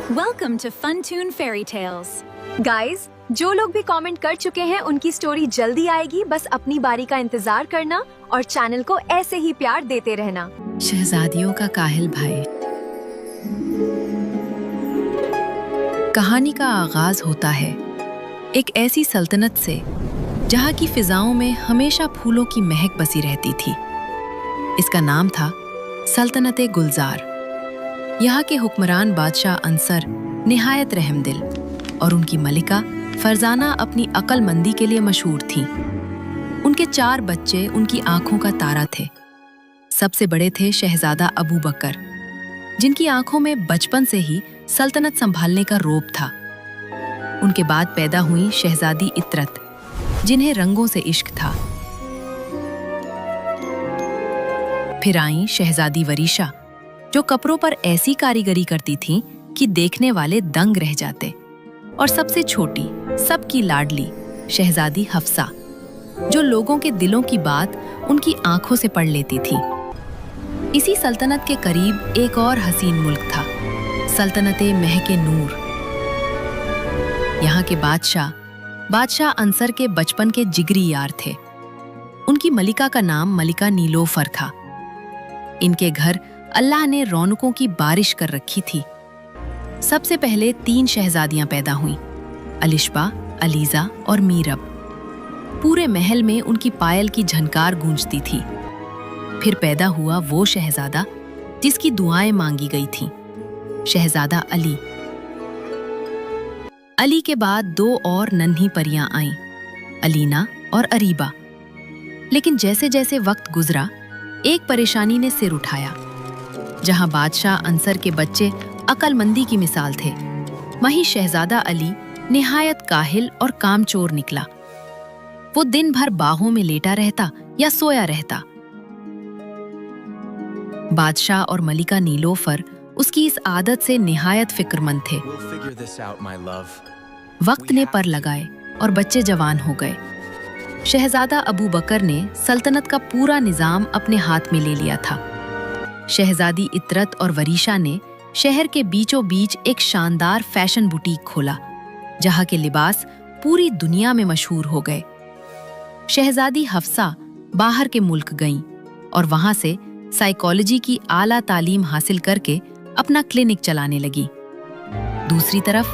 Welcome to Funtune Fairy Tales. Guys, जो लोग भी कमेंट कर चुके हैं उनकी स्टोरी जल्दी आएगी, बस अपनी बारी का इंतजार करना और चैनल को ऐसे ही प्यार देते रहना। शहजादियों का काहिल भाई। कहानी का आगाज होता है एक ऐसी सल्तनत से जहाँ की फिजाओं में हमेशा फूलों की महक बसी रहती थी। इसका नाम था सल्तनत गुलजार। यहाँ के हुक्मरान बादशाह अंसर निहायत रहमदिल और उनकी मलिका फरजाना अपनी अक्लमंदी के लिए मशहूर थीं। उनके 4 बच्चे उनकी आंखों का तारा थे। सबसे बड़े थे शहजादा अबू बकर, जिनकी आंखों में बचपन से ही सल्तनत संभालने का रौब था। उनके बाद पैदा हुई शहजादी इतरत, जिन्हें रंगों से इश्क था। फिर आई शहजादी वरीशा, जो कपड़ों पर ऐसी कारीगरी करती थीं कि देखने वाले दंग रह जाते। और सबसे छोटी, सबकी लाडली शहजादी हफ्सा, जो लोगों के दिलों की बात उनकी आंखों से पढ़ लेती थी। इसी सल्तनत के करीब एक और हसीन मुल्क था, सल्तनते महके नूर। यहाँ के बादशाह अंसर के बचपन के जिगरी यार थे। उनकी मलिका का नाम मलिका नीलोफर था। इनके घर अल्लाह ने रौनकों की बारिश कर रखी थी। सबसे पहले 3 शहजादियां पैदा हुईं, अलिशबा, अलीजा और मीरब। पूरे महल में उनकी पायल की झनकार गूंजती थी। फिर पैदा हुआ वो शहजादा जिसकी दुआएं मांगी गई थीं, शहजादा अली। अली के बाद 2 और नन्ही परियां आईं, अलीना और अरीबा। लेकिन जैसे जैसे वक्त गुजरा, एक परेशानी ने सिर उठाया। जहां बादशाह अंसर के बच्चे अक्लमंदी की मिसाल थे, वहीं शहजादा अली निहायत काहिल और कामचोर निकला। वो दिन भर बाहों में लेटा रहता या सोया रहता। बादशाह और मलिका नीलोफर उसकी इस आदत से निहायत फिक्रमंद थे। वक्त ने पर लगाए और बच्चे जवान हो गए। शहजादा अबू बकर ने सल्तनत का पूरा निजाम अपने हाथ में ले लिया था। शहजादी इतरत और वरीशा ने शहर के बीचों बीच एक शानदार फैशन बुटीक खोला, जहां के लिबास पूरी दुनिया में मशहूर हो गए। शहजादी हफ्सा बाहर के मुल्क गईं और वहां से साइकोलॉजी की आला तालीम हासिल करके अपना क्लिनिक चलाने लगी। दूसरी तरफ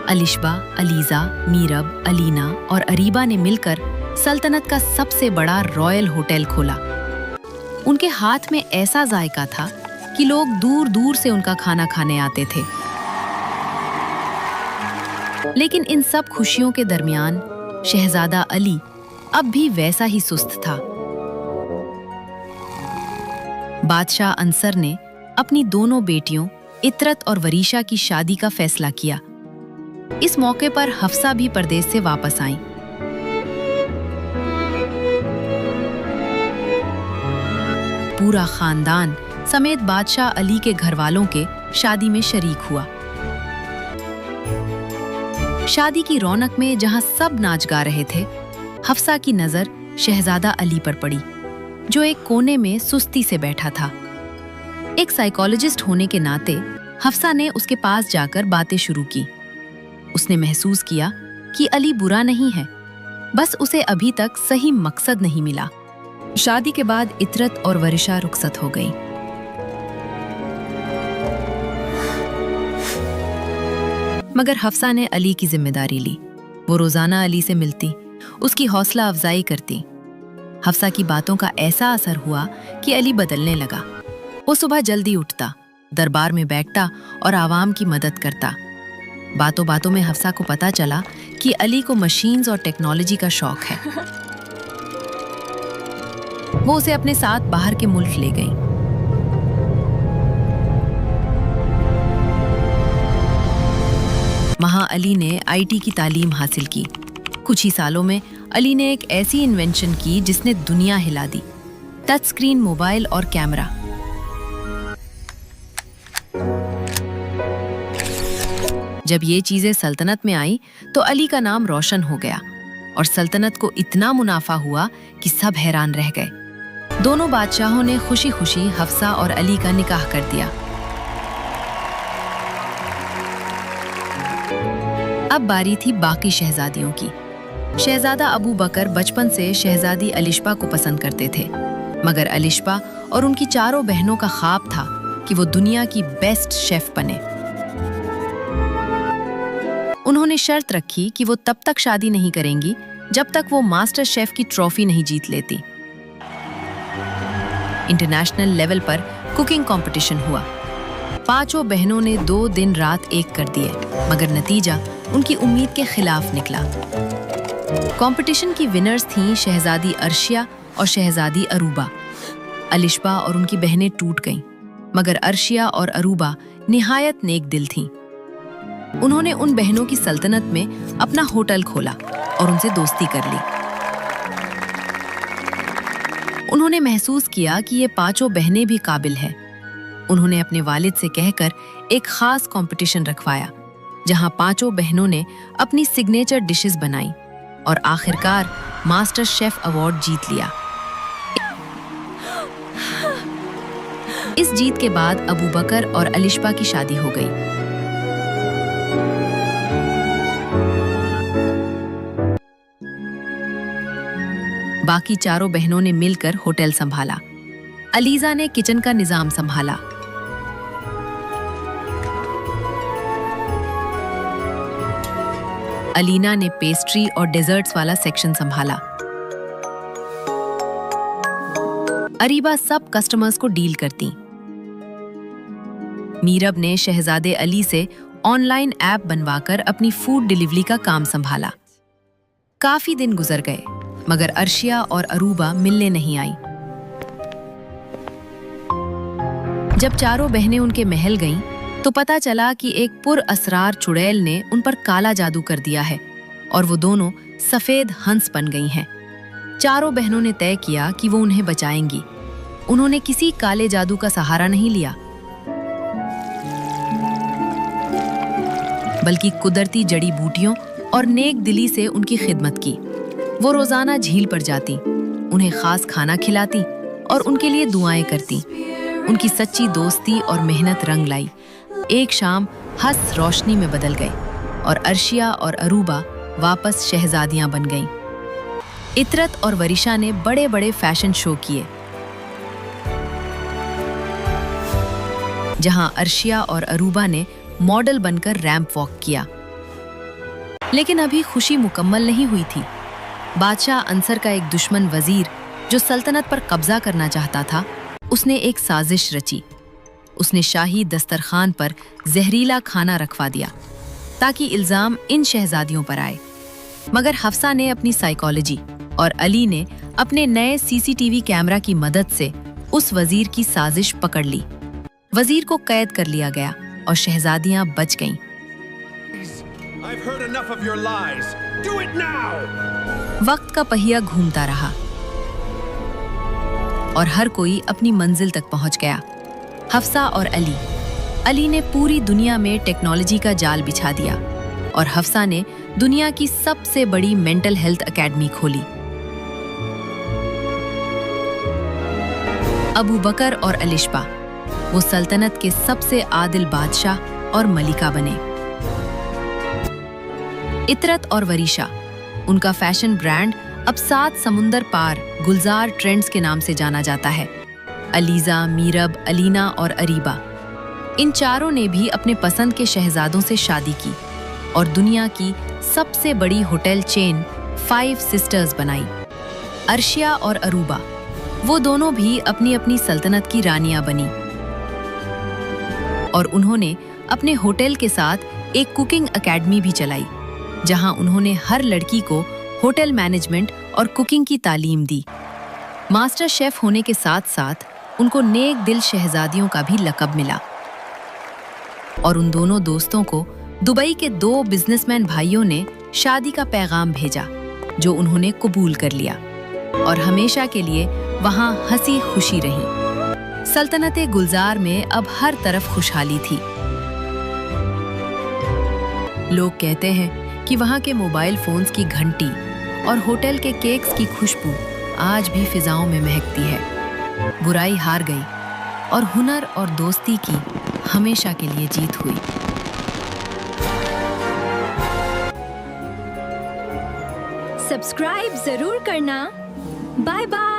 अलिशबा, अलीजा, मीरब, अलीना और अरीबा ने मिलकर सल्तनत का सबसे बड़ा रॉयल होटल खोला। उनके हाथ में ऐसा जायका था कि लोग दूर दूर से उनका खाना खाने आते थे। लेकिन इन सब खुशियों के दरमियान शहजादा अली अब भी वैसा ही सुस्त था। बादशाह अंसर ने अपनी दोनों बेटियों इतरत और वरीशा की शादी का फैसला किया। इस मौके पर हफ्सा भी परदेश से वापस आईं। पूरा खानदान समेत बादशाह अली के घरवालों के शादी में शरीक हुआ। शादी की रौनक में जहां सब नाच गा रहे थे, हफ्सा की नजर शहजादा अली पर पड़ी, जो एक कोने में सुस्ती से बैठा था। एक साइकोलॉजिस्ट होने के नाते हफ्सा ने उसके पास जाकर बातें शुरू की। उसने महसूस किया कि अली बुरा नहीं है, बस उसे अभी तक सही मकसद नहीं मिला। शादी के बाद इतरत और वरीशा रुखसत हो गई। मगर हफ्सा ने अली की जिम्मेदारी ली। वो रोजाना अली से मिलती, उसकी हौसला अफजाई करती। हफ्सा की बातों का ऐसा असर हुआ कि अली बदलने लगा। वो सुबह जल्दी उठता, दरबार में बैठता और आवाम की मदद करता। बातों बातों में हफ्सा को पता चला कि अली को मशीन्स और टेक्नोलॉजी का शौक है। वो उसे अपने साथ बाहर के मुल्क ले गई। वहां अली ने आईटी की तालीम हासिल की। कुछ ही सालों में अली ने एक ऐसी इन्वेंशन की जिसने दुनिया हिला दी, टच स्क्रीन मोबाइल और कैमरा। जब ये चीजें सल्तनत में आई तो अली का नाम रोशन हो गया और सल्तनत को इतना मुनाफा हुआ कि सब हैरान रह गए। दोनों बादशाहों ने खुशी खुशी हफ्सा और अली का निकाह कर दिया। अब बारी थी बाकी शहजादियों की। शहजादा अबू बकर बचपन से शहजादी अलिश्बा को पसंद करते थे, मगर अलिश्बा और उनकी चारों बहनों का ख्वाब था कि वो दुनिया की बेस्ट शेफ बने। उन्होंने शर्त रखी कि वो तब तक शादी नहीं करेंगी जब तक वो मास्टर शेफ की ट्रॉफी नहीं जीत लेती। इंटरनेशनल लेवल पर कुकिंग कंपटीशन हुआ। पांचों बहनों ने 2 दिन रात एक कर दिए, मगर नतीजा उनकी उम्मीद के खिलाफ निकला। कंपटीशन की विनर्स थीं शहजादी अर्शिया और शहजादी अरूबा। अलिश्बा और उनकी बहनें टूट गईं, मगर अर्शिया और अरूबा निहायत नेक दिल थीं। उन्होंने उन बहनों की सल्तनत में अपना होटल खोला और उनसे दोस्ती कर ली। उन्होंने महसूस किया कि ये पांचों बहनें भी काबिल हैं। उन्होंने अपने वालिद से कहकर एक खास कंपटीशन रखवाया, जहां पांचों बहनों ने अपनी सिग्नेचर डिशेस बनाई और आखिरकार मास्टर शेफ अवार्ड जीत लिया। इस जीत के बाद अबू बकर और अलिश्बा की शादी हो गई। बाकी चारों बहनों ने मिलकर होटल संभाला। अलीजा ने किचन का निजाम संभाला। अलीना ने पेस्ट्री और डेजर्ट्स वाला सेक्शन संभाला। अरीबा सब कस्टमर्स को डील करती। मीरब ने शहजादे अली से ऑनलाइन ऐप बनवाकर अपनी फूड डिलीवरी का काम संभाला। काफी दिन गुजर गए, मगर अर्शिया और अरूबा मिलने नहीं आई। जब चारों बहनें उनके महल गईं, तो पता चला कि एक पुरअसरार चुड़ैल ने उन पर काला जादू कर दिया है और वो दोनों सफेद हंस बन गई हैं। चारों बहनों ने तय किया कि वो उन्हें बचाएंगी। उन्होंने किसी काले जादू का सहारा नहीं लिया, बल्कि कुदरती जड़ी बूटियों और नेक दिली से उनकी खिदमत की। वो रोजाना झील पर जाती, उन्हें खास खाना खिलाती और उनके लिए दुआएं करती। उनकी सच्ची दोस्ती और मेहनत रंग लाई। एक शाम हंस रोशनी में बदल गए और अर्शिया और अरूबा वापस शहजादियां बन गईं। इतरत और वरिशा ने बड़े बड़े फैशन शो किए, जहां अर्शिया और अरूबा ने मॉडल बनकर रैंप वॉक किया। लेकिन अभी खुशी मुकम्मल नहीं हुई थी। बादशाह अंसर का एक दुश्मन वजीर, जो सल्तनत पर कब्जा करना चाहता था, उसने एक साजिश रची। उसने शाही दस्तरखान पर जहरीला खाना रखवा दिया ताकि इल्जाम इन शहजादियों पर आए। मगर हफ्सा ने अपनी साइकोलॉजी और अली ने अपने नए सीसीटीवी कैमरा की मदद से उस वजीर की साजिश पकड़ ली। वजीर को कैद कर लिया गया और शहजादियां बच गईं। I've heard enough of your lies. Do it now. वक्त का पहिया घूमता रहा और हर कोई अपनी मंजिल तक पहुंच गया। हफ्सा और अली ने पूरी दुनिया में टेक्नोलॉजी का जाल बिछा दिया और हफ्सा ने दुनिया की सबसे बड़ी मेंटल हेल्थ एकेडमी खोली। अबू बकर और अलिश्बा वो सल्तनत के सबसे आदिल बादशाह और मलिका बने। इतरत और वरीशा, उनका फैशन ब्रांड अब 7 समुंदर पार गुलजार ट्रेंड्स के नाम से जाना जाता है। अलीजा, मीरब, अलीना और अरीबा, इन चारों ने भी अपने पसंद के शहजादों से शादी की और दुनिया की सबसे बड़ी होटल चेन 5 सिस्टर्स बनाई। अर्शिया और अरूबा, वो दोनों भी अपनी अपनी सल्तनत की रानियां बनी और उन्होंने अपने होटल के साथ एक कुकिंग एकेडमी भी चलाई, जहां उन्होंने हर लड़की को होटल मैनेजमेंट और कुकिंग की तालीम दी। मास्टर शेफ होने के साथ साथ उनको नेक दिल शहजादियों का भी लक़ब मिला और उन दोनों दोस्तों को दुबई के 2 बिजनेसमैन भाइयों ने शादी का पैगाम भेजा, जो उन्होंने कबूल कर लिया और हमेशा के लिए वहां हंसी खुशी रही। सल्तनत गुलजार में अब हर तरफ खुशहाली थी। लोग कहते हैं कि वहां के मोबाइल फोन्स की घंटी और होटल के केक्स की खुशबू आज भी फिजाओं में महकती है। बुराई हार गई और हुनर और दोस्ती की हमेशा के लिए जीत हुई। सब्सक्राइब जरूर करना। Bye bye.